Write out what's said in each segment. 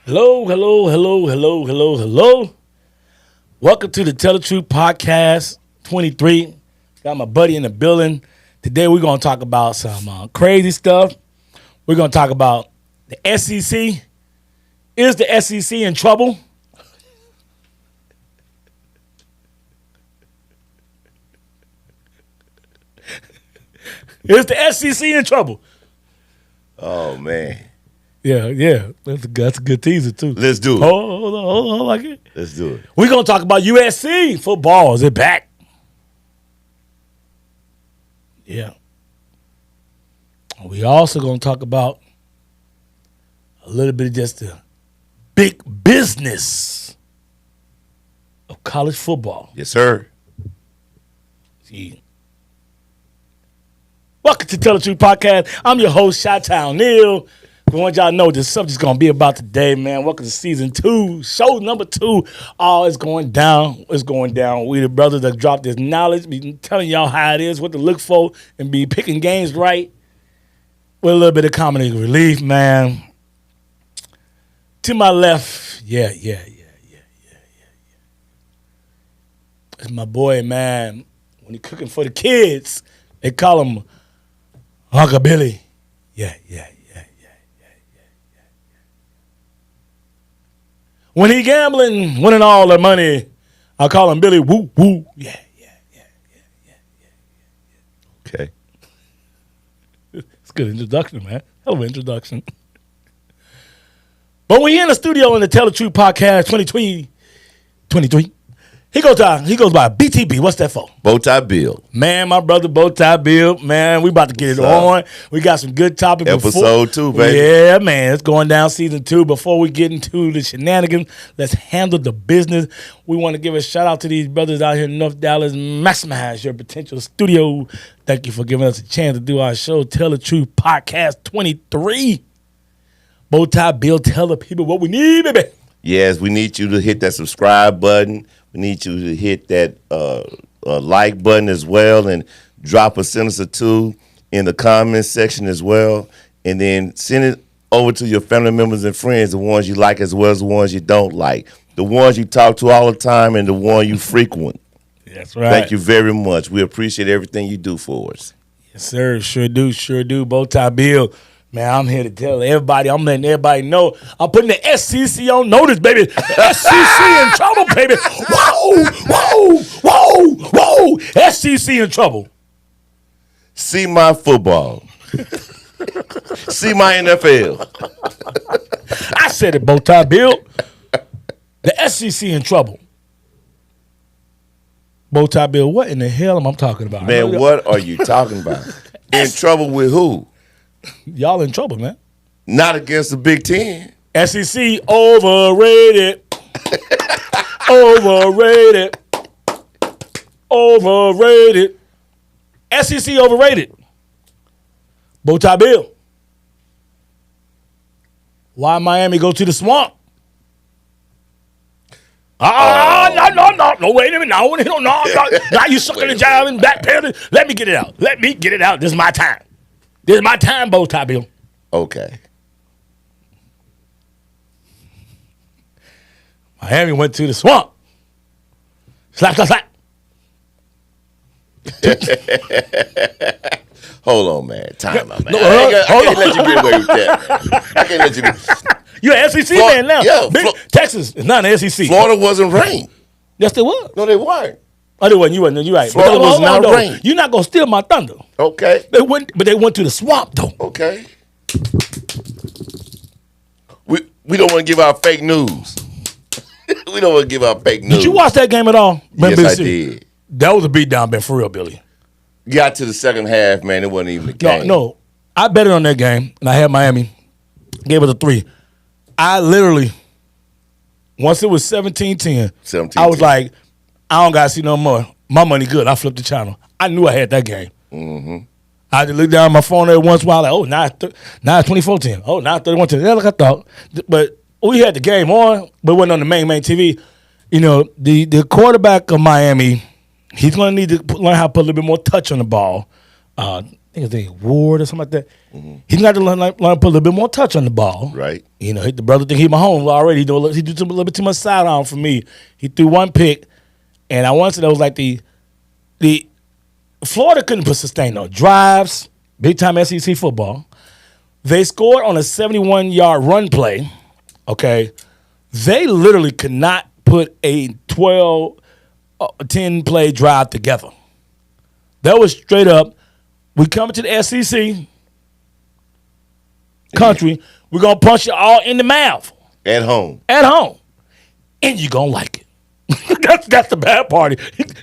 Hello, hello, hello, hello, hello, hello. Welcome to the Tell the Truth Podcast 23. Got my buddy in the building. Today we're going to talk about some crazy stuff. We're going to talk about the SEC. Is the SEC in trouble? Is the SEC in trouble? Oh man, Yeah. That's a good teaser too. let's do it. Hold on, like it. Let's do it. We're gonna talk about USC football. Is it back? Yeah. We also gonna talk about a little bit of just the big business of college football. Yes, sir. See. Welcome to Tell the Truth Podcast. I'm your host, Chi-Town Neil. I want y'all to know what this subject's going to be about today, man. Welcome to season 2, show number 2. Oh, it's going down. It's going down. We the brothers that drop this knowledge, be telling y'all how it is, what to look for, and be picking games right with a little bit of comedy relief, man. To my left, yeah. It's my boy, man. When he cooking for the kids, they call him Uncle Billy. Yeah. When he gambling, winning all the money, I call him Billy Woo Woo. Yeah. Okay. It's a good introduction, man. Hell of an introduction. But when you're in the studio in the Tell the Truth Podcast 2023, he goes by BTB. What's that for? Bowtie Bill. Man, my brother Bowtie Bill, man, we about to get it on. We got some good topics. Episode 2, baby. Yeah, man, it's going down season 2. Before we get into the shenanigans, let's handle the business. We want to give a shout out to these brothers out here in North Dallas. Maximize your potential studio. Thank you for giving us a chance to do our show, Tell the Truth Podcast 23. Bowtie Bill, tell the people what we need, baby. Yes, we need you to hit that subscribe button. We need you to hit that like button as well, and drop a sentence or two in the comments section as well. And then send it over to your family members and friends, the ones you like as well as the ones you don't like, the ones you talk to all the time and the one you frequent. That's right. Thank you very much. We appreciate everything you do for us. Yes, sir. Sure do. Bowtie Bill. Man, I'm here to tell everybody. I'm letting everybody know. I'm putting the SEC on notice, baby. The SEC in trouble, baby. Whoa. SEC in trouble. See my football. See my NFL. I said it, Bowtie Bill. The SEC in trouble. Bowtie Bill, what in the hell am I talking about? Man, what are you talking about? In trouble with who? Y'all in trouble, man. Not against the Big Ten. SEC overrated. Overrated. SEC overrated. Bowtie Bill. Why Miami go to the swamp? No, wait a minute. No. Now you sucking the job and backpedaling. Let me get it out. This is my time. Bowtie Bill. Okay. Miami went to the swamp. Slap. Hold on, man. Time out, man. No, I can't let you get away with that, man. I can't let you You're an SEC man now. Yeah, Texas is not an SEC. Florida wasn't ranked. Yes, they was. No, they weren't. Oh, they wasn't. You wasn't. You're right. Florida was not ranked. You're not going to steal my thunder. Okay. They went to the swamp, though. Okay. We don't want to give out fake news. We don't want to give out fake news. Did you watch that game at all? Yes, I did. That was a beatdown, man, for real, Billy. Got to the second half, man. It wasn't even the game. No. I bet it on that game, and I had Miami. Gave it a 3. I literally, once it was 17-10, I was like, I don't got to see no more. My money good. I flipped the channel. I knew I had that game. Mm-hmm. I had to look down at my phone every once in a while, like, oh, now it's 24-10. Oh, now it's 31-10. Yeah, like I thought. But we had the game on, but it wasn't on the main TV. You know, the quarterback of Miami, he's going to need to learn how to put a little bit more touch on the ball. think his name Ward or something like that. He's got to learn to put a little bit more touch on the ball. Right. You know, the brother think he my home already. He do a little bit too much sidearm for me. He threw one pick, and I want to say that was like the Florida couldn't sustain no drives, big time SEC football. They scored on a 71-yard run play. Okay, they literally could not put a 10-play drive together. That was straight up. We coming to the SEC country. We're gonna punch you all in the mouth At home. and you gonna like it. that's the bad part.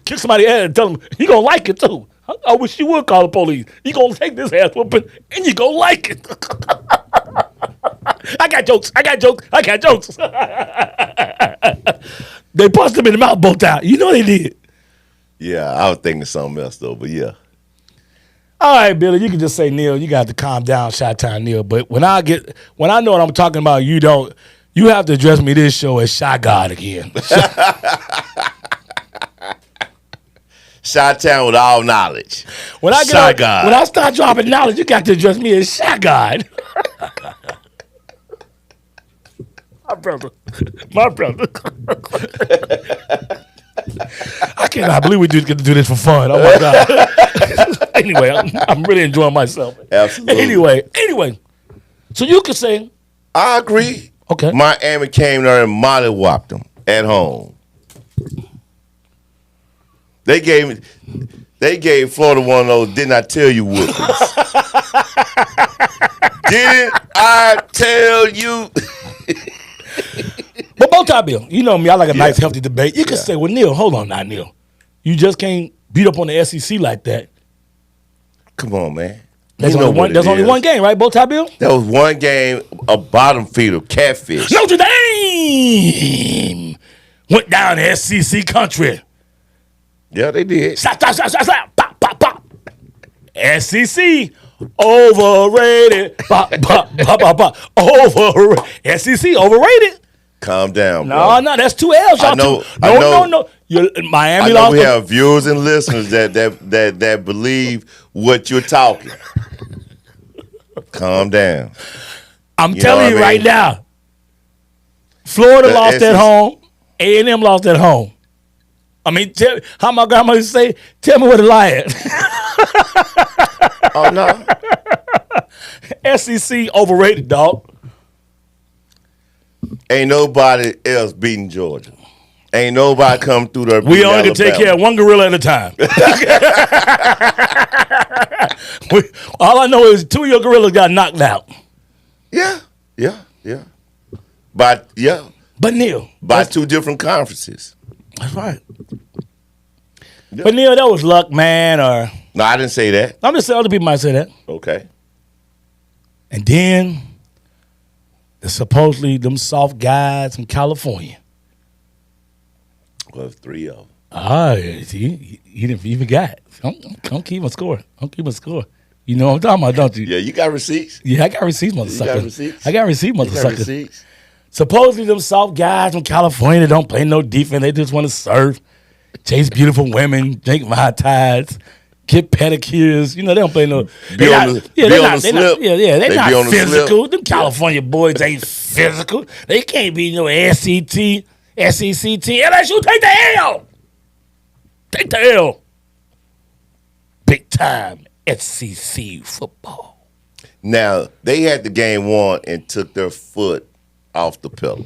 Kick somebody ass and tell them you gonna like it too. I wish you would call the police. You gonna take this ass whooping and you gonna like it. I got jokes. They punched him in the mouth both times. You know they did. Yeah, I was thinking something else though, but yeah. All right, Billy, you can just say Neil. You got to calm down, Chi-Town Neil. But when I know what I'm talking about, you have to address me this show as Shy God again. Chi-Town with all knowledge. When I start dropping knowledge, you got to address me as Shy God. My brother. I cannot believe we get to do this for fun. Oh my God. Anyway, I'm really enjoying myself. Absolutely. Anyway. So you could say, I agree. Okay. Miami came there and mollywopped them at home. They gave Florida one of those, didn't I tell you whoopings? Didn't I tell you? But Bowtie Bill, you know me, I like a nice, healthy debate. You can say, well, Neil, hold on now, Neil. You just can't beat up on the SEC like that. Come on, man. There's only one game, right, Bowtie Bill? That was one game, a bottom feeder, catfish. Notre Dame went down to SEC country. Yeah, they did. Slap, pop, pop, pop. SEC, overrated. Pop, pop, pop, pop, pop. Overrated. SEC, overrated. Calm down, bro. No, that's 2 L's. Y'all. I know. No. Miami I know lost. We have viewers and listeners that believe what you're talking. Calm down. I'm telling you right now. Florida lost at home. A&M lost at home. I mean, how my grandma used to say, tell me where the lie at. Oh, no. SEC overrated, dog. Ain't nobody else beating Georgia. Ain't nobody come through there. We only can take care of one gorilla at a time. All I know is 2 of your gorillas got knocked out. Yeah. But Neil. By 2 different conferences. That's right. Yeah. But Neil, that was luck, man, or... No, I didn't say that. I'm just saying other people might say that. Okay. And then, supposedly them soft guys from California. Well, 3 of them. See, you didn't even got it. Don't keep a score. You know what I'm talking about, don't you? Yeah, you got receipts. Yeah, I got receipts, motherfucker. You got receipts? I got receipts, motherfucker. You got receipts? Supposedly them soft guys from California don't play no defense. They just want to surf, chase beautiful women, drink Mai Tais, get pedicures. You know, they don't play no. They're not physical. Them California boys ain't physical. They can't be no SEC team. LSU, take the L. Take the L. Big time SEC football. Now, they had the game won and took their foot off the pedal.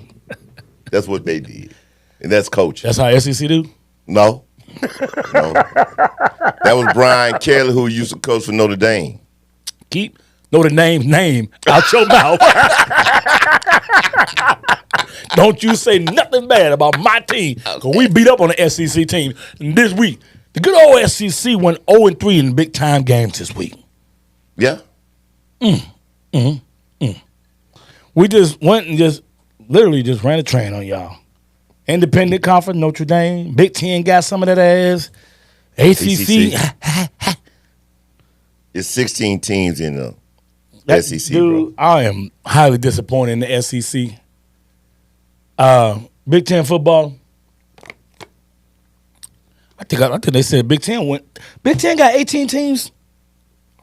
That's what they did. And that's coaching. That's how SEC do? No. That was Brian Kelly, who used to coach for Notre Dame. Keep Notre Dame's name out your mouth. Don't you say nothing bad about my team. Because we beat up on the SEC team this week. The good old SEC went 0-3 in the big time games this week. Yeah. We just went and literally ran a train on y'all. Independent conference, Notre Dame. Big Ten got some of that ass. ACC. It's 16 teams in the SEC, dude, bro. I am highly disappointed in the SEC. Big Ten football. I think they said Big Ten went. Big Ten got 18 teams.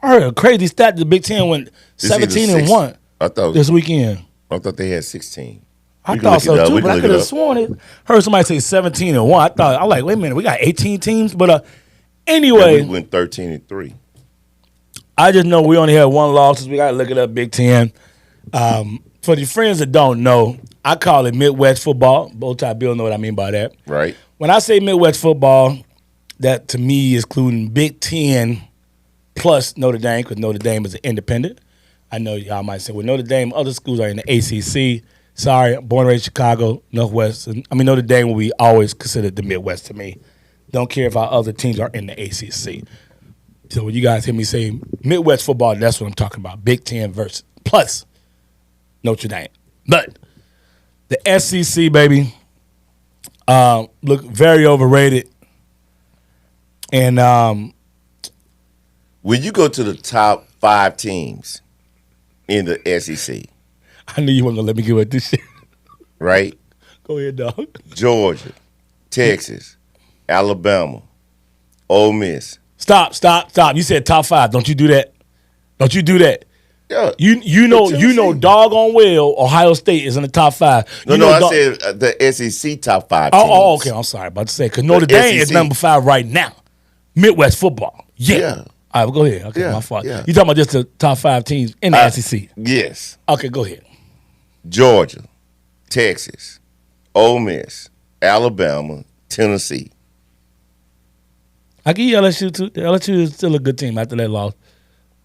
I heard a crazy stat. The Big Ten went 17-1 this weekend. I thought they had 16. I thought so too, but I could have sworn it. Heard somebody say 17-1. I was like, wait a minute, we got 18 teams. But anyway, we went 13-3. I just know we only had one loss. So we got to look it up. Big Ten. For the friends that don't know, I call it Midwest football. Bowtie Bill know what I mean by that. Right. When I say Midwest football, that to me is including Big Ten plus Notre Dame, because Notre Dame is an independent. I know y'all might say, well, Notre Dame, other schools are in the ACC. Sorry, born and raised Chicago, Northwest. Notre Dame will be always considered the Midwest to me. Don't care if our other teams are in the ACC. So when you guys hear me say Midwest football, that's what I'm talking about. Big Ten versus plus Notre Dame. But the SEC, baby, look very overrated. And when you go to the top 5 teams in the SEC, I knew you weren't gonna let me get with this shit. Right? Go ahead, dog. Georgia, Texas, Alabama, Ole Miss. Stop. You said top 5. Don't you do that. Yeah. You know doggone well Ohio State is in the top 5. I said the SEC top 5 teams. Oh, okay. I'm sorry about to say, because Notre Dame is number 5 right now. Midwest football. Yeah. All right, well, go ahead. Okay, my fault. Yeah. You talking about just the top 5 teams in the SEC? Yes. Okay, go ahead. Georgia, Texas, Ole Miss, Alabama, Tennessee. I give you LSU too. LSU is still a good team after that loss.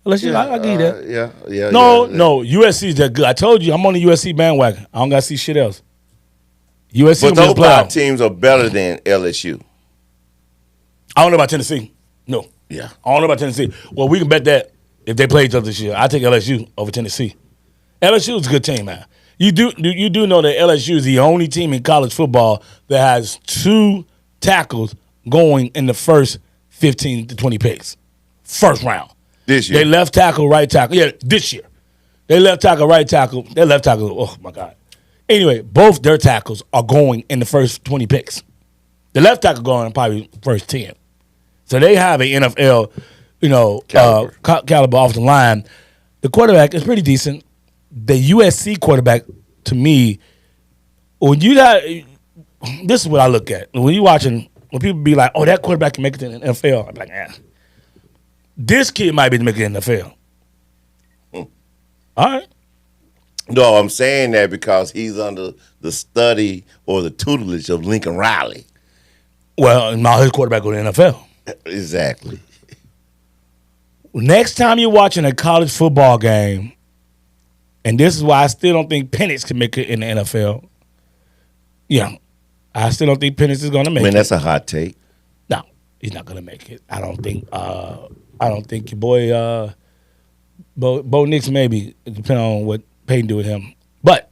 LSU, I give you that. Yeah. No, USC is that good. I told you, I'm on the USC bandwagon. I don't got to see shit else. USC, but those 5 teams are better than LSU. I don't know about Tennessee. No. Yeah. I don't know about Tennessee. Well, we can bet that if they play each other this year. I take LSU over Tennessee. LSU is a good team, man. You do know that LSU is the only team in college football that has 2 tackles going in the first 15 to 20 picks. First round. This year. They left tackle, right tackle. Yeah, this year. They left tackle, right tackle. They left tackle. Oh, my God. Anyway, both their tackles are going in the first 20 picks. The left tackle going in probably first 10. So they have an NFL, caliber off the line. The quarterback is pretty decent. The USC quarterback, to me, when you got – this is what I look at. When you watching – when people be like, oh, that quarterback can make it to the NFL, I'm like, this kid might be making the NFL. All right. No, I'm saying that because he's under the study or the tutelage of Lincoln Riley. Well, now his quarterback go to the NFL. Exactly. Next time you're watching a college football game, and this is why I still don't think Penix can make it in the NFL. Yeah. I still don't think Penix is going to make it. That's a hot take. No, he's not going to make it. I don't think your boy Bo Nix maybe, depending on what Peyton do with him. But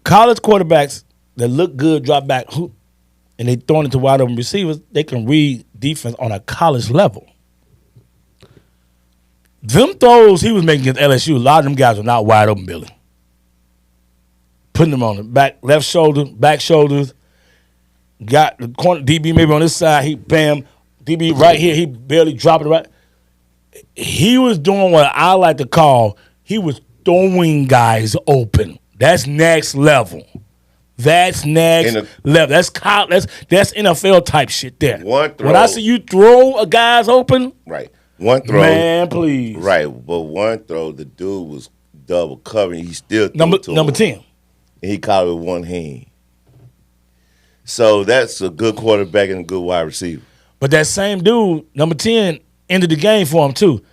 college quarterbacks that look good, drop back, and they throwing it to wide open receivers, they can read defense on a college level. Them throws he was making against LSU, a lot of them guys were not wide open, Billy. Putting them on the back, left shoulder, back shoulders. Got the corner DB maybe on this side. He bam, DB right here. He barely dropped it right. He was doing what I like to call, he was throwing guys open. That's next level. That's next level. That's NFL type shit there. One throw. When I see you throw a guy's open, right. One throw, man, please. Right, but one throw, the dude was double covering. He still threw it to number him. 10. And he caught it with one hand. So that's a good quarterback and a good wide receiver. But that same dude, number 10, ended the game for him too.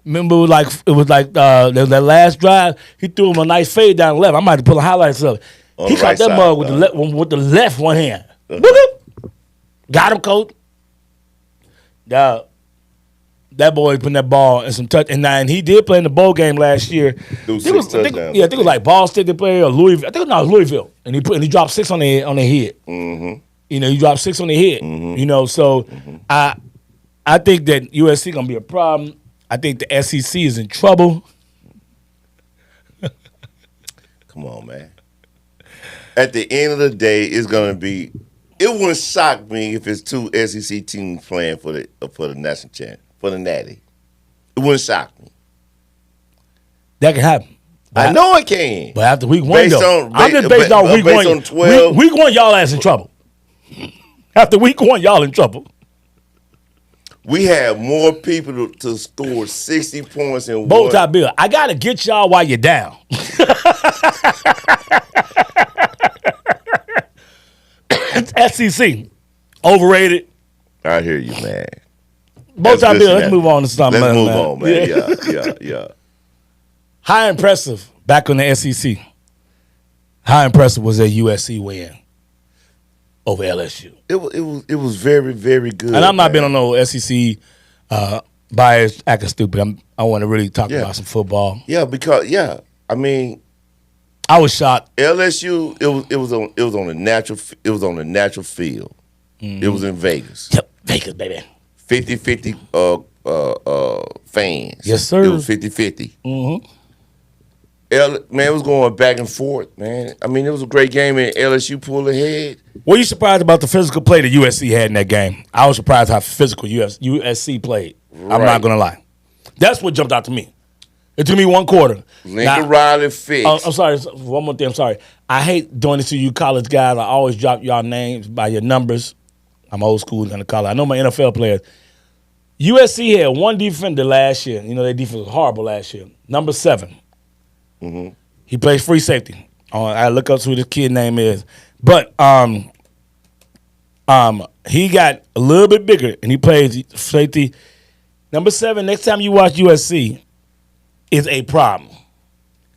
Remember, it was like that last drive. He threw him a nice fade down the left. I might have to pull the highlights up. He caught that mug with the left one hand. Got him, coach. That boy putting that ball in some touch. And he did play in the bowl game last year. I think it was like Ball State they played or Louisville. I think it was Louisville. And he dropped 6 on their head. Mm-hmm. He dropped 6 on their head. Mm-hmm. So I think that USC going to be a problem. I think the SEC is in trouble. Come on, man. At the end of the day, it's going to be. It wouldn't shock me if it's 2 SEC teams playing for the national champ, for the Natty. It wouldn't shock me. That can happen. I know it can. But after week one, I'm just based on week based one. On 12, week one, y'all ass in trouble. After week one, y'all in trouble. we had more people to score 60 points in Bow one. tie Bill, I got to get y'all while you're down. SEC, overrated. I hear you, man. Bow tie Bill, let's move on to something. Let's move on, man. Yeah. How impressive, back on the SEC, how impressive was that USC win over LSU? It was very, very good. And I'm not been on no SEC bias acting stupid. I want to really talk about some football. Yeah, because I mean, I was shocked. LSU, it was on a natural field. Mm-hmm. It was in Vegas. Yep, Vegas, baby. 50-50 fans. Yes, sir. It was 50-50. Mm-hmm. Man, it was going back and forth, man. I mean, it was a great game, and LSU pulled ahead. Were you surprised about the physical play that USC had in that game? I was surprised how physical USC played. Right. I'm not going to lie. That's what jumped out to me. It took me one quarter. Lincoln Riley fixed. I'm sorry. One more thing. I'm sorry. I hate doing this to you college guys. I always drop y'all names by your numbers. I'm old school in the college. I know my NFL players. USC had one defender last year. You know, their defense was horrible last year. Number 7. Mm-hmm. He plays free safety. I look up to who this kid name is. But he got a little bit bigger, and he plays safety. Number 7, next time you watch USC, is a problem.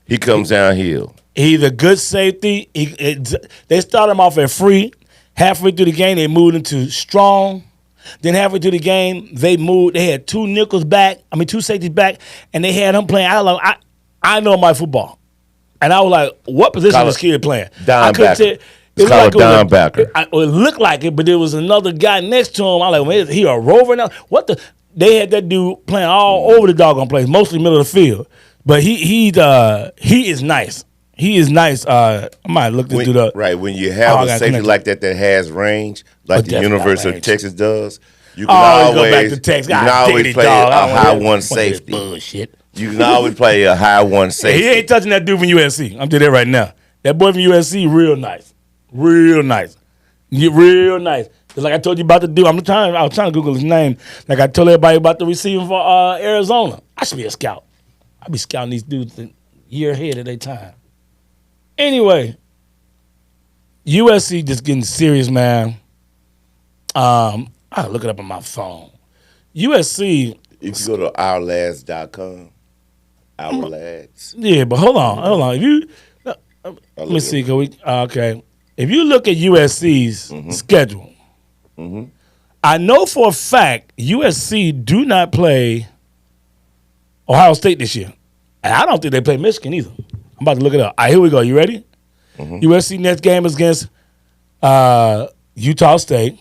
He comes downhill. He's a good safety. They start him off at free. Halfway through the game, they moved into strong. Then halfway through the game, they had 2 two safeties back, and they had him playing. I know my football. And I was like, what position is this kid playing? I couldn't tell. It's called a downbacker. It looked like it, but there was another guy next to him. I'm like, well, is he a rover now? What the? They had that dude playing all over the doggone place, mostly middle of the field. But he is nice. He is nice. I might look this dude up. Right, when you have a safety like that has range, like the University of Texas does, you can always go back to Texas. You can always play a high one safety. Bullshit. You can always play a high one safety. He ain't touching that dude from USC. I'm telling you that right now. That boy from USC, real nice. Real nice. Real nice. Just like I told you about the dude. I was trying to Google his name. Like I told everybody about the receiver for Arizona. I should be a scout. I be scouting these dudes a year ahead of their time. Anyway, USC just getting serious, man. I'll look it up on my phone. USC. If you go to ourlads.com, Our Lads. Yeah, but hold on. If you let me see. Okay. If you look at USC's schedule, I know for a fact USC do not play Ohio State this year. And I don't think they play Michigan either. I'm about to look it up. All right, here we go. You ready? USC next game is against Utah State.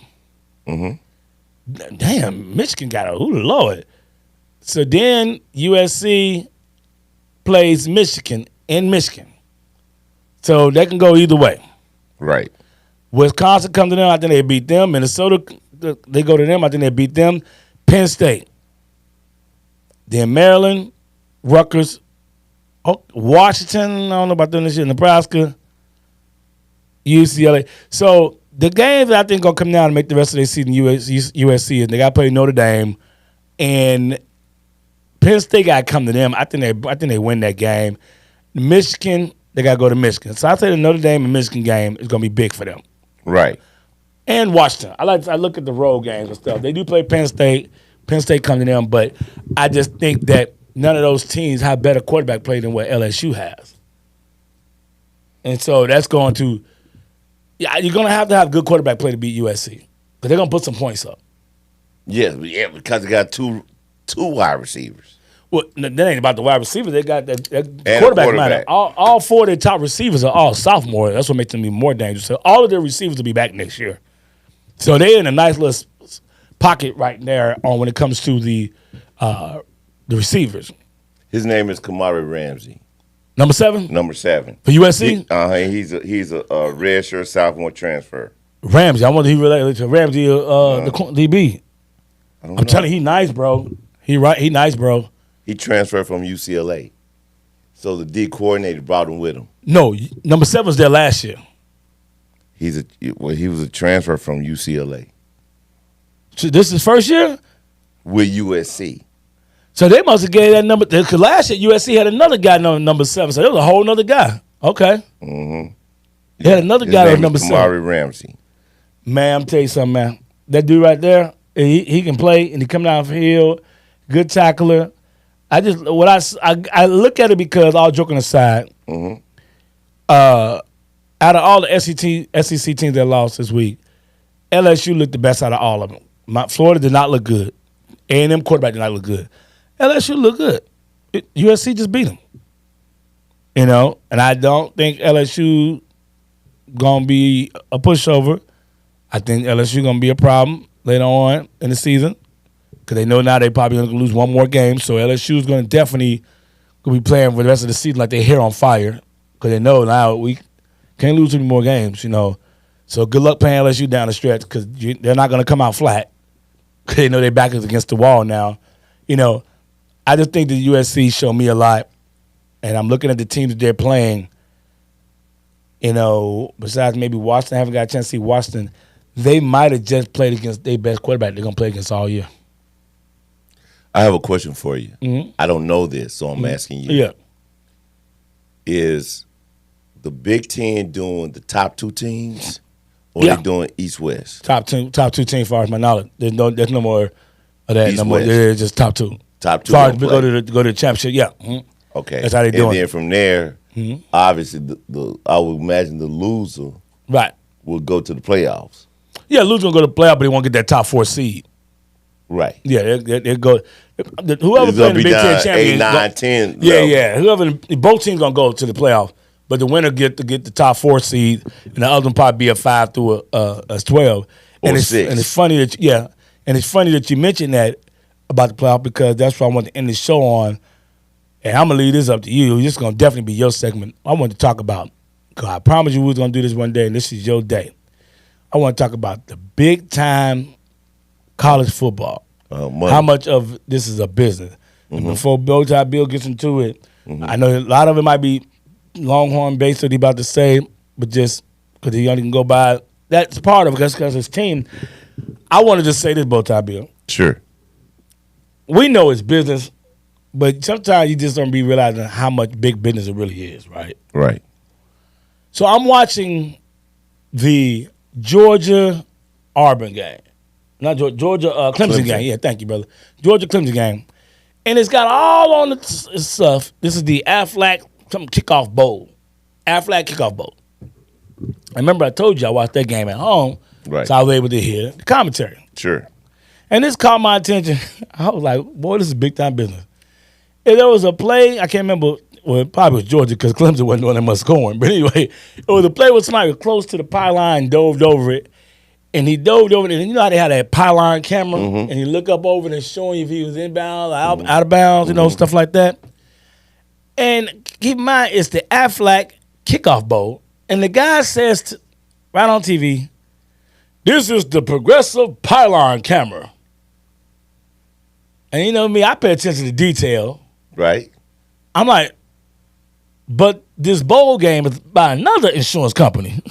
Damn, Michigan got a Lord. So then USC plays Michigan in Michigan. So they can go either way. Right. Wisconsin come to them, I think they beat them. Minnesota, they go to them, I think they beat them. Penn State. Then Maryland, Rutgers, Washington, I don't know about them this year, Nebraska, UCLA. So the games that I think going to come down and make the rest of their season USC is they got to play Notre Dame, and Penn State got to come to them. I think they win that game. Michigan, they got to go to Michigan. So I say the Notre Dame and Michigan game is going to be big for them. Right. And Washington. I look at the road games and stuff. They do play Penn State. Penn State come to them, but I just think that none of those teams have better quarterback play than what LSU has. And so that's going to – you're going to have good quarterback play to beat USC because they're going to put some points up. Yeah, because they got two wide receivers. Well, that ain't about the wide receivers. They got that quarterback matter. All 4 of their top receivers are all sophomores. That's what makes them even more dangerous. So all of their receivers will be back next year. So they're in a nice little pocket right there on when it comes to the receivers. His name is Kamari Ramsey. Number 7? Number 7. For USC? He's a redshirt sophomore transfer. Ramsey. I wonder if he related to Ramsey, the DB. I'm telling you, he nice, bro. He nice, bro. He transferred from UCLA. So the D coordinator brought him with him. No, number 7 was there last year. He was a transfer from UCLA So this is first year? with USC. So they must have gave that number. Because last year, USC had another guy number 7. So there was a whole other guy. Okay. Mm-hmm. They had another His guy name on number is 7. Kamari Ramsey. Man, I'm tell you something, man. That dude right there, he can play, and he come down the field, good tackler. I look at it because, all joking aside, Mm-hmm. out of all the SEC teams that lost this week, LSU looked the best out of all of them. Florida did not look good. A&M quarterback did not look good. LSU looked good. USC just beat them. You know, and I don't think LSU going to be a pushover. I think LSU going to be a problem later on in the season because they know now they probably going to lose one more game. So LSU is going to definitely be playing for the rest of the season like they're here on fire because they know now we can't lose any more games, you know. So good luck playing LSU down the stretch because they're not going to come out flat. They know their back is against the wall now. You know, I just think the USC showed me a lot, and I'm looking at the teams that they're playing. You know, besides maybe Washington, I haven't got a chance to see Washington. They might have just played against their best quarterback they're going to play against all year. I have a question for you. Mm-hmm. I don't know this, so I'm asking you. Yeah. Is the Big Ten doing the top 2 teams, or Yeah. they doing East-West? Top two teams, as far as my knowledge. There's no more of that. East, No more. West. It's just top 2. Top 2 As far as gonna go play. to the championship, yeah. Mm-hmm. Okay. That's how they doing And then it. from there, obviously, I would imagine the loser Right. will go to the playoffs. Yeah, Lou's going to go to the playoff, but he won't get that top 4 seed. Right. Yeah, they go. Whoever It's playing going to the be Big Ten down champion, 8, 9, 10. yeah, level. yeah. Both teams gonna go to the playoff, but the winner get the top 4 seed, and the other one probably be a 5 through a 12. Or It's 6. And it's funny that you mentioned that about the playoff because that's what I want to end the show on. And I'm gonna leave this up to you. This is gonna definitely be your segment. I want to talk about. Cause I promise you we was gonna do this one day, and this is your day. I want to talk about the big time college football. Money. How much of this is a business? And before Bill gets into it, I know a lot of it might be Longhorn based what he about to say, but just because he only can go by that's part of it because his team. I want to just say this, Bill. Sure. We know it's business, but sometimes you just don't be realizing how much big business it really is, right? Right. So I'm watching the Georgia Auburn game. Not Georgia Clemson game. Yeah, thank you, brother. Georgia Clemson game. And it's got all on the stuff. This is the Aflac kickoff bowl. Aflac kickoff bowl. I remember I told you I watched that game at home. Right. So I was able to hear the commentary. Sure. And this caught my attention. I was like, boy, this is big time business. And there was a play, I can't remember, well, it probably was Georgia because Clemson wasn't doing that much scoring. But anyway, it was a play where somebody was close to the pylon, dove over it. And he dove over it. And you know how they had that pylon camera? And he look up over it and showing you if he was inbound or out of bounds, you know, stuff like that. And keep in mind, it's the Aflac kickoff bowl. And the guy says, right on TV, this is the progressive pylon camera. And you know me, I pay attention to detail. Right. I'm like, but this bowl game is by another insurance company.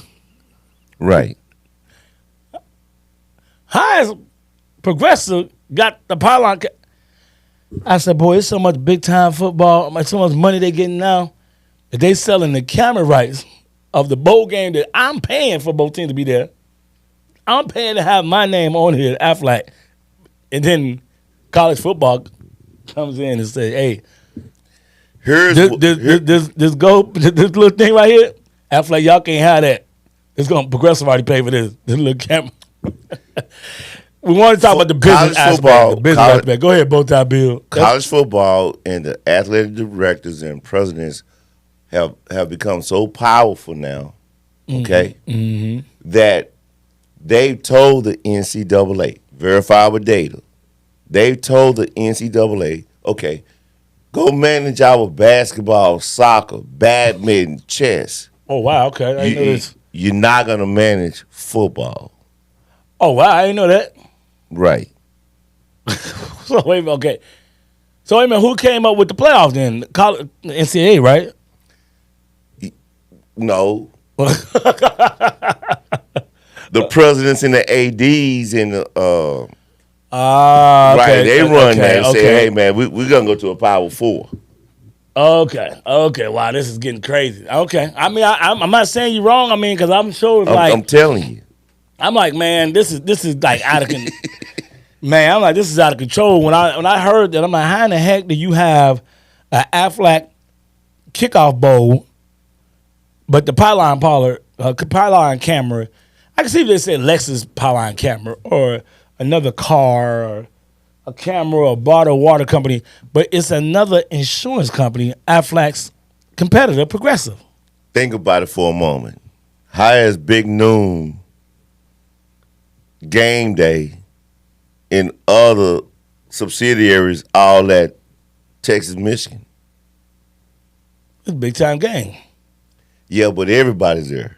Right. How is Progressive got the pylon? I said, boy, it's so much big time football, so much money they getting now that they selling the camera rights of the bowl game that I'm paying for both teams to be there. I'm paying to have my name on here, Aflac, and then college football comes in and says, "Hey, Here's this little thing right here, Aflac, y'all can't have that. It's gonna Progressive already pay for this little camera." We want to talk about the business aspect. Go ahead, Bowtie Bill. college football and the athletic directors and presidents have become so powerful now, okay, that they've told the NCAA, verifiable data, they've told the NCAA, okay, go manage our basketball, soccer, badminton, chess. Oh wow, okay, I didn't know this. You're not going to manage football. Oh wow, I didn't know that. Right. So wait, okay. So, wait a minute, who came up with the playoffs then? NCAA, right? No. The presidents and the ADs and the right, they run that and say, hey man, we're gonna go to a Power 4. Okay. Wow, this is getting crazy. Okay. I mean, I'm not saying you're wrong. I mean, because I'm sure I'm telling you. I'm like, man, this is like out of control. Man, I'm like, this is out of control. When I heard that, I'm like, how in the heck do you have an Aflac kickoff bowl, but the pylon camera, I can see if they said Lexus pylon camera or another car or a camera or a bottled water company, but it's another insurance company, Aflac's competitor, Progressive. Think about it for a moment. How is Big Noon, Game Day, and other subsidiaries all at Texas, Michigan? It's a big time game. Yeah, but everybody's there.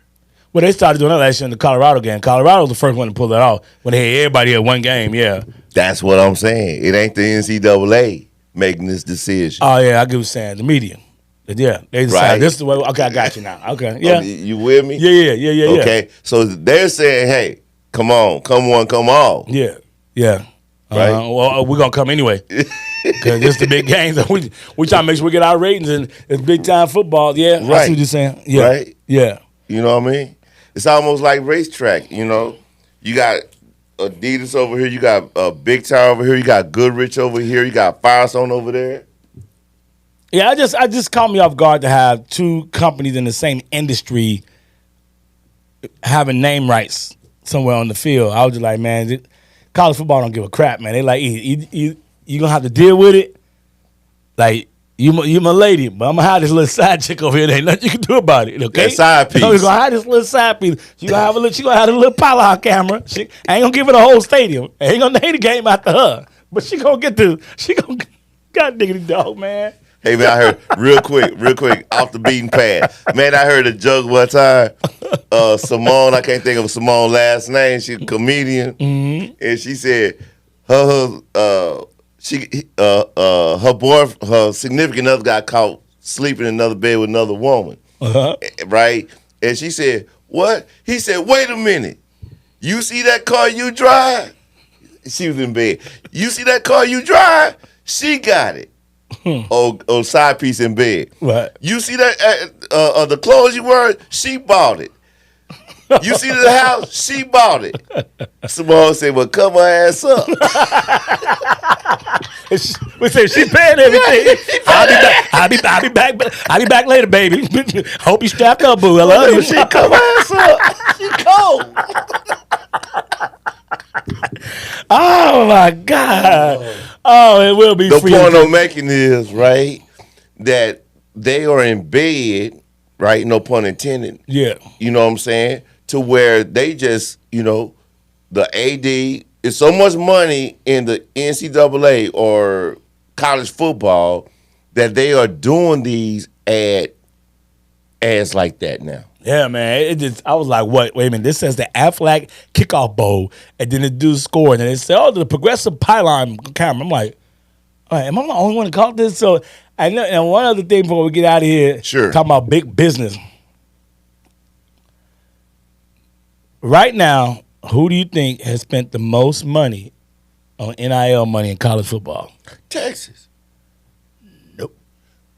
Well, they started doing that last year in the Colorado game. Colorado was the first one to pull that off when they had everybody at one game, yeah. That's what I'm saying. It ain't the NCAA making this decision. Oh, yeah, I get what you're saying. The media. Yeah, they decided Right. this is the way. Okay, I got you now. Okay, yeah. You with me? Yeah. Okay, so they're saying, hey, come on, come one, come all. Yeah. Right. Well, we're going to come anyway because it's the big games. We trying to make sure we get our ratings, and it's big-time football. Yeah, Right. I see what you're saying. Yeah. Right? Yeah. You know what I mean? It's almost like racetrack, you know? You got Adidas over here, you got Big Time over here, you got Goodrich over here, you got Firestone over there. Yeah, I just caught me off guard to have two companies in the same industry having name rights somewhere on the field. I was just like, man, college football don't give a crap, man. They like, you gonna have to deal with it. Like, you my lady, but I'm gonna have this little side chick over here. There ain't nothing you can do about it. Okay, that side piece. So we're gonna have this little side piece. She gonna have a little pylon camera. She ain't gonna give it a whole stadium. Ain't gonna name the game after her, but she gonna God diggity dog, man. Hey man, I heard real quick, off the beaten path. Man, I heard a joke one time. Simone, I can't think of Simone's last name. She's a comedian, and she said her significant other got caught sleeping in another bed with another woman, right? And she said, "What?" He said, "Wait a minute. You see that car you drive?" She was in bed. "You see that car you drive? She got it." Or side piece in bed. What? You see that the clothes you wear? She bought it. You see the house? She bought it. Simone said, "Well, cover her ass up." We say she paying everything. I'll be back later, baby. Hope you strapped up, boo. I love you. She cover her ass up. She cold. Oh my God. Oh, it will be the free. The point I'm making is, right, that they are in bed, right, no pun intended. Yeah. You know what I'm saying? To where they just, you know, the AD is so much money in the NCAA or college football that they are doing these ads like that now. Yeah, man. I was like, what? Wait a minute. This says the Aflac kickoff bowl, and then the dude scored, and it said, "Oh, the Progressive pylon camera." I'm like, all right, am I the only one that caught this? So I know. And one other thing before we get out of here, sure, talking about big business. Right now, who do you think has spent the most money on NIL money in college football? Texas.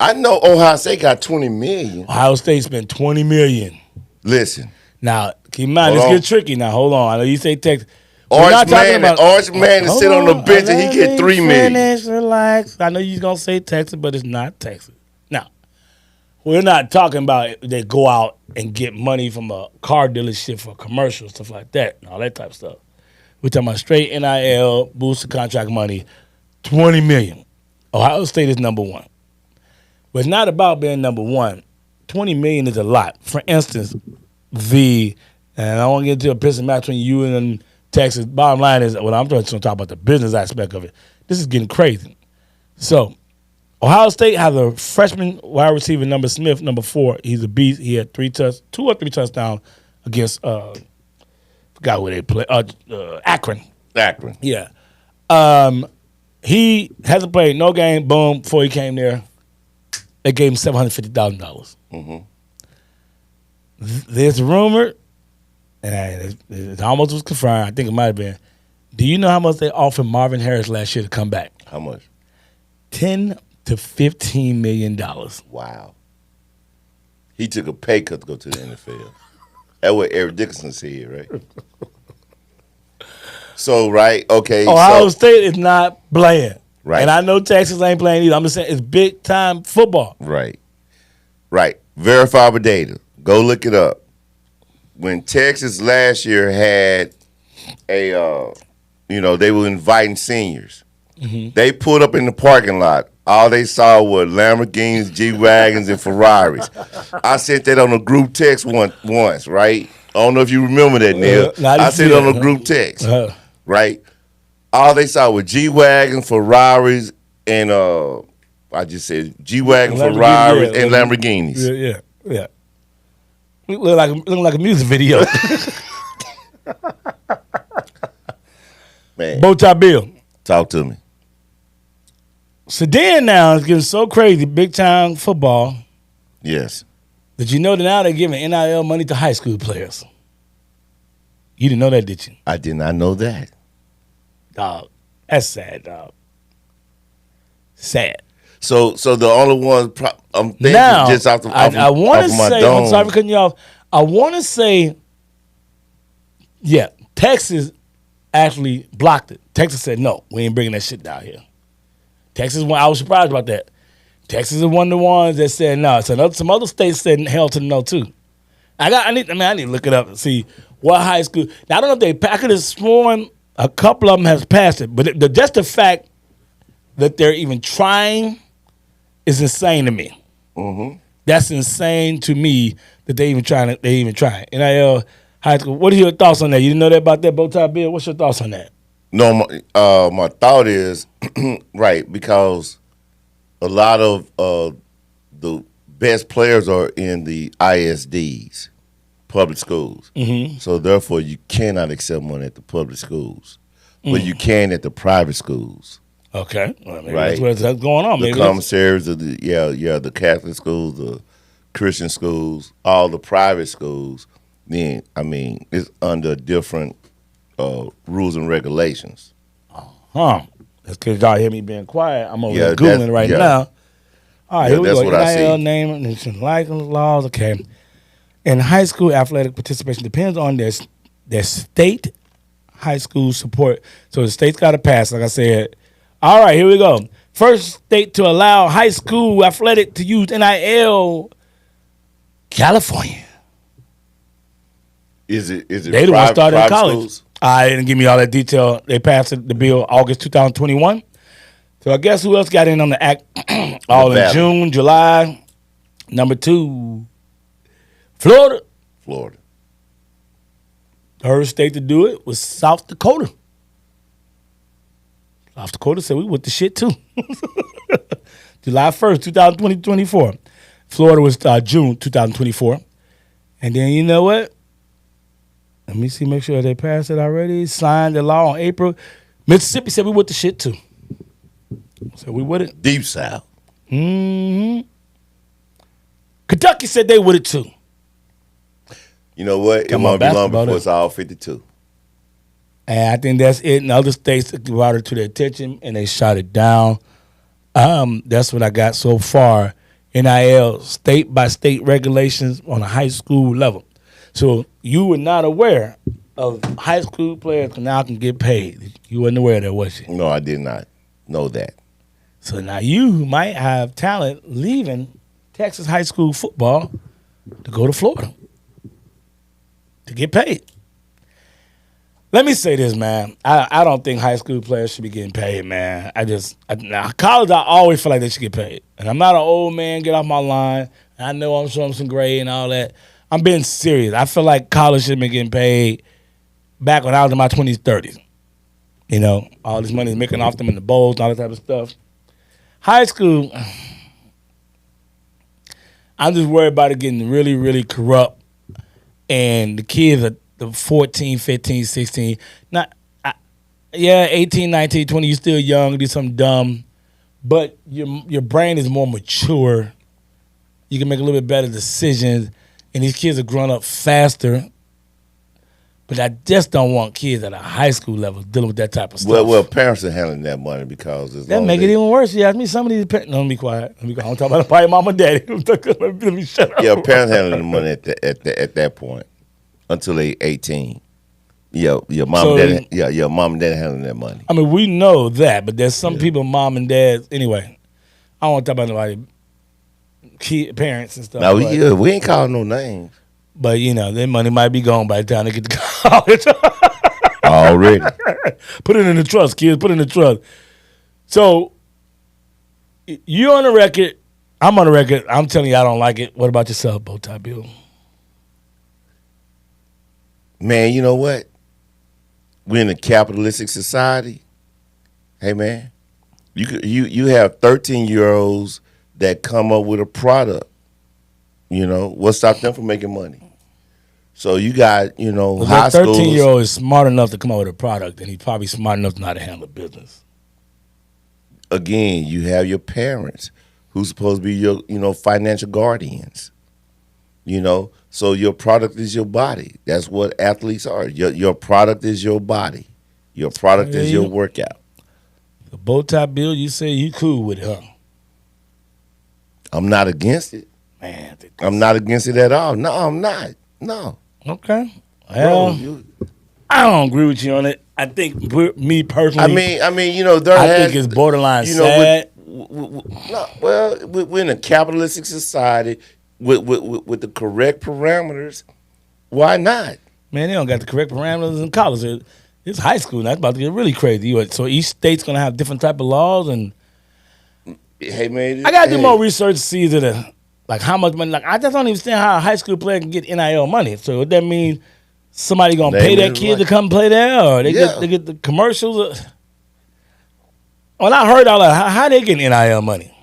I know Ohio State got $20 million. Ohio State spent $20 million. Listen. Now, keep in mind, it's get tricky. Now, hold on. I know you say Texas. Arch Manning sit on the bench and he get $3 million. Relax. I know you're going to say Texas, but it's not Texas. Now, we're not talking about they go out and get money from a car dealership for commercials, stuff like that, and all that type of stuff. We're talking about straight NIL, booster contract money, $20 million. Ohio State is number one. But it's not about being number one. $20 million is a lot. For instance, and I won't get into a pissing match between you and Texas. Bottom line is, well, I'm just going to talk about the business aspect of it. This is getting crazy. So, Ohio State has a freshman wide receiver, number Smith, number 4. He's a beast. He had 2 or 3 touchdowns against, forgot where they play, Akron. Akron. Yeah. He hasn't played no game. Boom, before he came there, they gave him $750,000. Mm-hmm. There's a rumor, and it almost was confirmed. I think it might have been. Do you know how much they offered Marvin Harris last year to come back? How much? $10 to $15 million. Wow. He took a pay cut to go to the NFL. That's what Eric Dickerson said, right? So, right, okay. Ohio State is not playing. Right. And I know Texas ain't playing either. I'm just saying it's big time football. Right. Verifiable data. Go look it up. When Texas last year had they were inviting seniors. Mm-hmm. They pulled up in the parking lot. All they saw were Lamborghinis, G-Wagons, and Ferraris. I sent that on a group text once, right? I don't know if you remember that, Neil. I sent it on a group text, right? All they saw were G-Wagons, Ferraris, and I just said G-Wagon, Ferraris, and Lamborghinis. Yeah. Look like a music video. Man. Bow tie Bill. Talk to me. Sedan now is getting so crazy, big time football. Yes. That you know that now they're giving NIL money to high school players. You didn't know that, did you? I did not know that. Dog. That's sad, dog. Sad. So the only one I'm thinking now, just off the I want to say, I'm sorry for cutting you off. I want to say, yeah, Texas actually blocked it. Texas said, no, we ain't bringing that shit down here. Texas, I was surprised about that. Texas is one of the ones that said no. So some other states said hell to the no too. I need to look it up and see what high school. Now I don't know if I could have sworn a couple of them has passed it, but just the fact that they're even trying is insane to me. Mm-hmm. That's insane to me that they even trying. NIL high school. What are your thoughts on that? You didn't know that about that bow tie Bill? What's your thoughts on that? No, my thought is right, because a lot of the best players are in the ISDs, public schools. Mm-hmm. So therefore, you cannot accept money at the public schools, but you can at the private schools. Okay, well, maybe right. That's what's going on. The commissaries of the Catholic schools, the Christian schools, all the private schools. Then it's under different rules and regulations. That's because y'all hear me being quiet. I'm over there Googling right now. All right, here we that's go. what I NIL see. name and license laws. Okay. In high school, athletic participation depends on their state high school support. So the state's got to pass, like I said. All right, here we go. First state to allow high school athletic to use NIL, California. Is it They the one started in college. Schools? I didn't give me all that detail. They passed the bill August 2021. So I guess who else got in on the act? All in June, July. Number 2, Florida. Third state to do it was South Dakota. South Dakota said we with the shit too. July 1st, 2024. Florida was June 2024. And then you know what? Let me see, make sure they passed it already. Signed the law on April. Mississippi said we with the shit too. So we with it. Deep South. Mm-hmm. Kentucky said they with it too. You know what? It won't be long before it's all 52. And I think that's it. And other states brought it to their attention and they shot it down. That's what I got so far. NIL, state by state regulations on a high school level. So you were not aware of high school players now can get paid. You wasn't aware of that, was you? No, I did not know that. So now you might have talent leaving Texas high school football to go to Florida to get paid. Let me say this, man. I don't think high school players should be getting paid, man. Now, college, I always feel like they should get paid. And I'm not an old man, get off my line. I know I'm showing some grade and all that. I'm being serious. I feel like college should have been getting paid back when I was in my 20s, 30s. You know, all this money is making off them in the bowls and all that type of stuff. High school, I'm just worried about it getting really, really corrupt. And the kids are the 14, 15, 16. Yeah, 18, 19, 20, you're still young, do something dumb, but your brain is more mature. You can make a little bit better decisions, and these kids are growing up faster. But I just don't want kids at a high school level dealing with that type of stuff. Well, parents are handling that money because that make it even worse. You ask me, some of these parents. No, let me be quiet. Let me go. I'm talking about probably mom and daddy. Let me shut up. Yeah, parents handling the money at that point until they 18. Your mom and dad handling that money. I mean, we know that, but there's some people, mom and dads. Anyway, I don't want to talk about nobody, parents and stuff. No, we ain't calling no names. But, their money might be gone by the time they get to college. Already. Put it in the trust, kids. Put it in the trust. So, you're on the record. I'm on the record. I'm telling you I don't like it. What about yourself, Bowtie Bill? Man, you know what? We're in a capitalistic society. Hey, man. You have 13-year-olds that come up with a product. What stopped them from making money? So you got, high schools. 13-year-old is smart enough to come up with a product, and he's probably smart enough to know how to handle business. Again, you have your parents who's supposed to be your, financial guardians. So your product is your body. That's what athletes are. Your product is your body. Your product is your workout. The Bowtie Bill, you say you cool with it, huh? I'm not against it. Man, I'm not against it at all. No, I'm not. No. Okay. Well, I don't agree with you on it. I think me personally. I mean, I think it's borderline sad. We're in a capitalistic society with the correct parameters. Why not? Man, they don't got the correct parameters in college. It's high school. That's about to get really crazy. So each state's gonna have different type of laws, and hey, man, I gotta do more research to see like how much money. Like I just don't understand how a high school player can get NIL money. So would that mean somebody gonna pay that kid to come play there, or they get the commercials? When I heard all that, how they getting NIL money?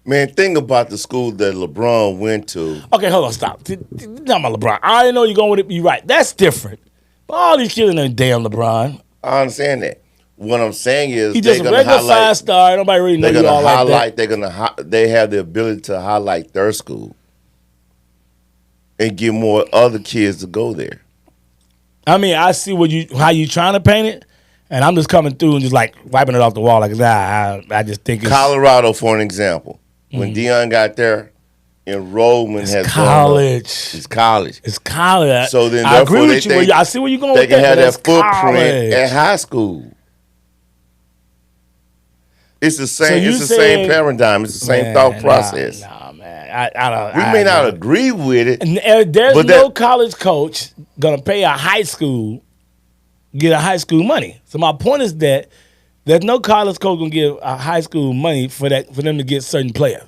Man, think about the school that LeBron went to. Okay, hold on, stop. Talking about LeBron. I already know you're going with it. You're right. That's different. But all these kids in there, damn LeBron. I understand that. What I'm saying is he's just a regular 5-star. Nobody really knows you all like that. They have the ability to highlight their school and get more other kids to go there. I mean, I see how you trying to paint it, and I'm just coming through and just like wiping it off the wall. Like, I just think it's Colorado, for an example. When Deion got there, enrollment has college. It's college. It's college. So then, I agree with you. I see where you're going. They can have that footprint college. at high school. It's the same. It's the same paradigm. It's the same thought process. Nah, man. I don't. We may not agree with it. And there's no college coach gonna pay a high school, get a high school money. So my point is that there's no college coach gonna give a high school money for them to get certain players.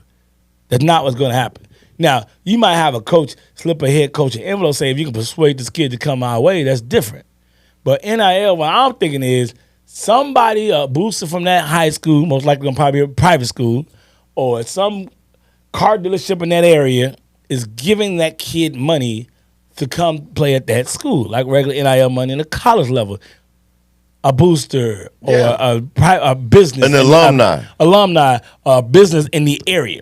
That's not what's gonna happen. Now you might have a coach slip a head coach an envelope, say if you can persuade this kid to come our way, that's different. But NIL, what I'm thinking is somebody, a booster from that high school, most likely going to probably be a private school, or some car dealership in that area is giving that kid money to come play at that school, like regular NIL money in the college level. A booster or a business. An alumni. Business in the area.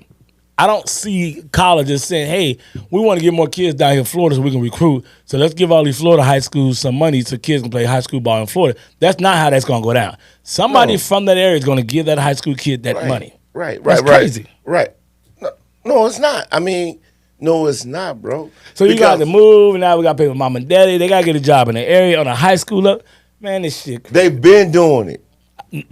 I don't see colleges saying, hey, we want to get more kids down here in Florida so we can recruit. So let's give all these Florida high schools some money so kids can play high school ball in Florida. That's not how that's going to go down. Somebody from that area is going to give that high school kid that money. Right. That's crazy. Right. No, it's not. I mean, no, it's not, bro. So you got to move, and now we got to pay for mom and daddy. They got to get a job in the area on a high school level. Man, this shit crazy. They've been doing it.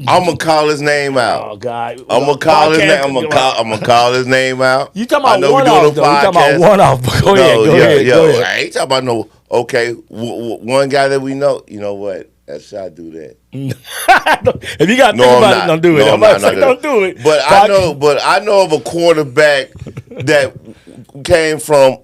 I'm gonna call his name out. Oh God! I'm gonna call his name. I'm gonna call his name out. You talking about one off? You talking about one off? Go ahead. I ain't talking about no. Okay, one guy that we know. You know what? That's how I do that. If you got to think about it, don't do it. Don't do it. But I know of a quarterback that came from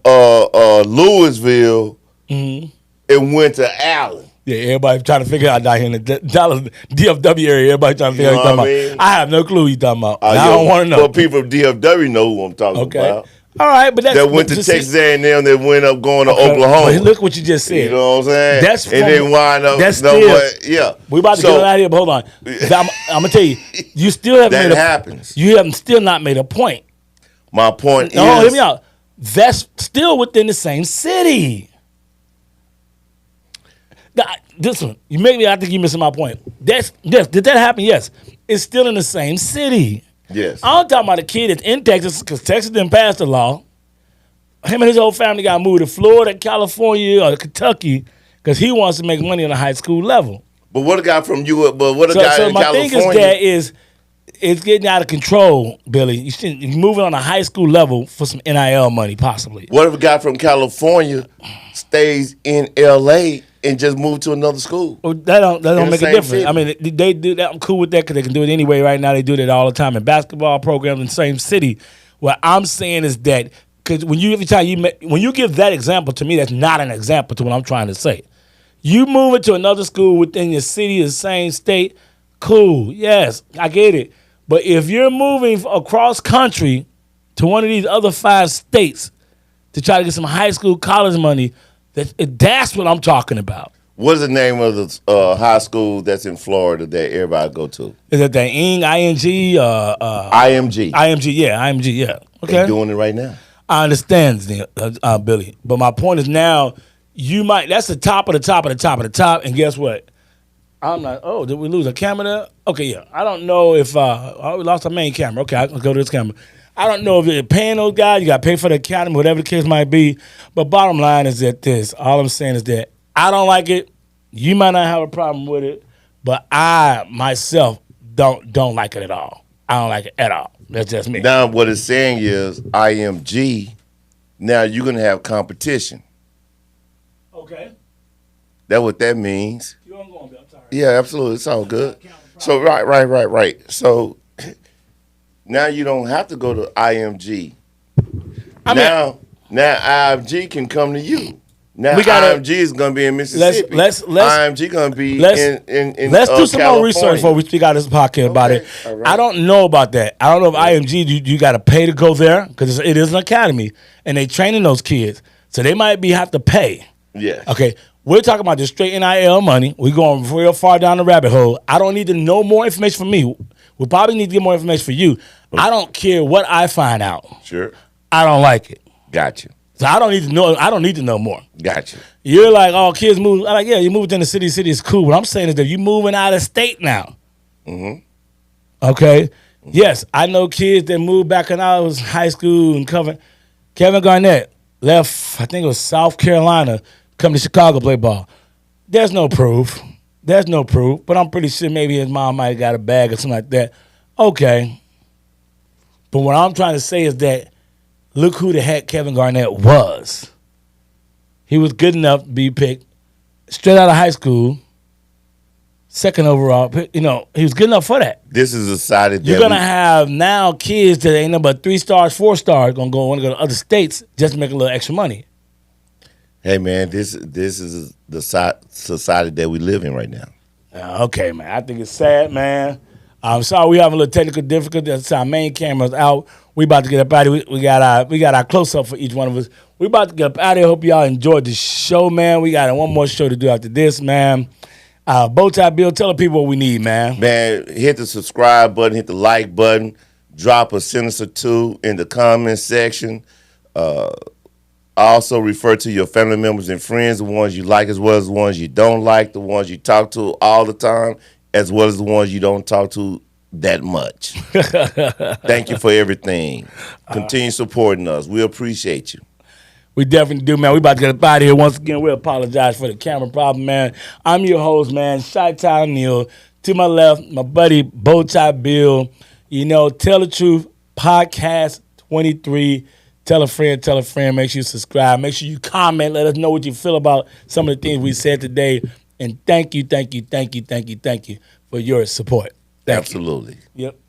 Louisville and went to Allen. Yeah, everybody trying to figure out down here in the Dallas DFW area. Everybody trying to figure out what you're talking about. I have no clue who you're talking about. I don't want to know. But people from DFW know who I'm talking about. All right, but that's that went to Texas A&M that went up going to Oklahoma. But look what you just said. You know what I'm saying? That's and then wind up. That's no, still. but, yeah. We about to get out of here, but hold on. I'm gonna tell you, you still haven't that made happens. You haven't still not made a point. My point no, is. Hear me out. That's still within the same city. Now, this one, I think you're missing my point. Yes. Did that happen? Yes. It's still in the same city. Yes. I'm talking about a kid that's in Texas because Texas didn't pass the law. Him and his whole family got moved to Florida, California, or Kentucky because he wants to make money on a high school level. But what a guy from you? But what a guy so in my California? thing is that it's getting out of control, Billy. You're moving on a high school level for some NIL money, possibly. What if a guy from California stays in L.A. and just move to another school? Well, that don't make a difference. City. I mean, they do that. I'm cool with that because they can do it anyway. Right now, they do that all the time in basketball programs in the same city. What I'm saying is that because when you give that example to me, that's not an example to what I'm trying to say. You move it to another school within your city, the same state, cool. Yes, I get it. But if you're moving across country to one of these other 5 states to try to get some high school, college money, that's what I'm talking about. What is the name of the high school that's in Florida that everybody go to? Is it the ING? IMG. IMG, yeah. Okay. They're doing it right now. I understand, Billy. But my point is now, that's the top of the top of the top of the top, and guess what? I'm like, oh, did we lose a camera there? Okay, yeah. I don't know if we lost our main camera. Okay, I'll go to this camera. I don't know if you're paying those guys. You got to pay for the academy, whatever the case might be. But bottom line is that all I'm saying is that I don't like it. You might not have a problem with it, but I myself don't like it at all. I don't like it at all. That's just me. Now what it's saying is IMG. Now you're gonna have competition. Okay. That's what that means. Keep on going, Bill. Sorry. Yeah, absolutely. It's all good. So right. So now you don't have to go to IMG. Now IMG can come to you. Now IMG is gonna be in Mississippi. Let's IMG gonna be in let's do some California. more research before we speak out this podcast about it. Right. I don't know about that. I don't know if IMG you got to pay to go there because it is an academy and they training those kids, so they might have to pay. Yeah. Okay. We're talking about the straight NIL money. We're going real far down the rabbit hole. I don't need to know more information from me. We probably need to get more information for you. Okay. I don't care what I find out. Sure. I don't like it. Gotcha. So I don't need to know. I don't need to know more. Gotcha. You're like, oh, kids move. I'm like, yeah, you move within the city. City is cool. What I'm saying is that you're moving out of state now. Mm-hmm. Okay. Mm-hmm. Yes, I know kids that moved back when I was high school and Kevin Garnett left. I think it was South Carolina. Come to Chicago, play ball. There's no proof. But I'm pretty sure maybe his mom might have got a bag or something like that. Okay. But what I'm trying to say is that look who the heck Kevin Garnett was. He was good enough to be picked straight out of high school, second overall. You know, he was good enough for that. This is a side that you're gonna have now kids that ain't nothing but 3 stars, 4 stars want to go to other states just to make a little extra money. Hey man, this is the society that we live in right now. Okay, man. I think it's sad, man. I'm sorry we having a little technical difficulty. That's our main camera's out. We about to get up out of here. We got our close up for each one of us. We about to get up out of here. Hope y'all enjoyed the show, man. We got one more show to do after this, man. Bowtie Bill, tell the people what we need, man. Man, hit the subscribe button, hit the like button, drop a sentence or two in the comment section. Also refer to your family members and friends, the ones you like as well as the ones you don't like, the ones you talk to all the time, as well as the ones you don't talk to that much. Thank you for everything. Continue supporting us. We appreciate you. We definitely do, man. We about to get up out of here. Once again, we apologize for the camera problem, man. I'm your host, man, Chi-Town Neil. To my left, my buddy, Bowtie Bill. You know, Tell the Truth, Podcast 23. Tell a friend. Make sure you subscribe. Make sure you comment. Let us know what you feel about some of the things we said today. And thank you for your support. Thank Absolutely. you. Yep.